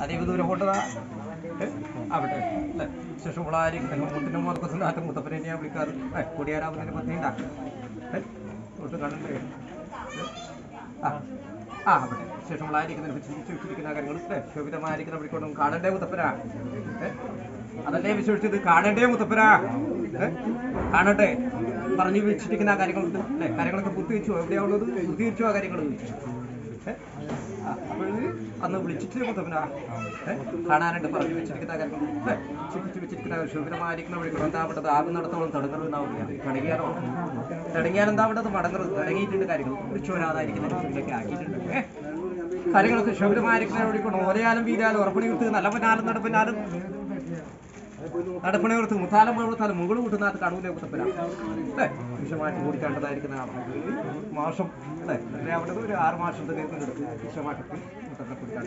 അധികം ദൂരം കൊണ്ടതാ അവിടെ അല്ലേ ശേഷമുള്ളാരും മുട്ടിൻ്റെ മുഖത്തും ആറ്റം മുത്തപ്പനെ ഞാൻ വിളിക്കാറ് കൊടിയാരാവുന്നതിന് പദ്ധതി ഉണ്ടാക്കുക തൊട്ട് കണ്ടേ അവിടെ ശേഷമുള്ളായിരിക്കുന്നതിന് ചിന്തിച്ചു വെച്ചിരിക്കുന്ന കാര്യങ്ങൾ ശോഭിതമായിരിക്കുന്ന വിളിക്കൊണ്ടും കാണണ്ടേ മുത്തപ്പനാ അതല്ലേ വിശ്വസിച്ചത് കാണണ്ടേ മുത്തപ്പനാ കാണട്ടെ പറഞ്ഞു വെച്ചിരിക്കുന്ന കാര്യങ്ങളുണ്ട് അല്ലേ കാര്യങ്ങളൊക്കെ പൂർത്തീകരിച്ചു എവിടെയാവുള്ളത് പൂർത്തീകരിച്ചു ആ കാര്യങ്ങൾ അപ്പോൾ അന്ന് വിളിച്ചിട്ട് മുത്തപ്പനാ കാണാനായിട്ട് പറഞ്ഞു വെച്ചിരിക്കുന്ന കാര്യങ്ങൾ ചിന്തിച്ചു വെച്ചിരിക്കുന്ന ശോഭിതമായിരിക്കുന്ന വിളിക്കണം എന്താവേണ്ടത് ആകും നടത്തോളം തടങ്ങുന്നത് എന്നാവില്ല തടങ്ങിയാലോ തടങ്ങിയാൽ എന്താവേണ്ടത് മടങ്ങുന്നത് തടങ്ങിയിട്ടുണ്ട് കാര്യങ്ങൾ കുറിച്ചു വരാതായിരിക്കുന്ന രീതിയിലൊക്കെ ആക്കിയിട്ടുണ്ട് കാര്യങ്ങളൊക്കെ ശോഭിതമായിരിക്കുന്ന വിളിക്കണം ഓരയാലും വീരാലും ഉറപ്പണി വിട്ട് നല്ല പനാലും നടപ്പിനാലും നടപ്പണി കൊടുത്ത് മുത്താലം കൊടുത്താലും മുകൾ കൂട്ടുന്നത് കടൂലെ മുത്തപ്പന അല്ലേ വിഷമായിട്ട് ഓടിക്കേണ്ടതായിരിക്കുന്ന മാസം അല്ലേ അവിടെ ഒരു 6 മാസത്തെ എടുത്ത് വിഷമായിട്ട് മുത്തപ്പനെ കുടിക്കാൻ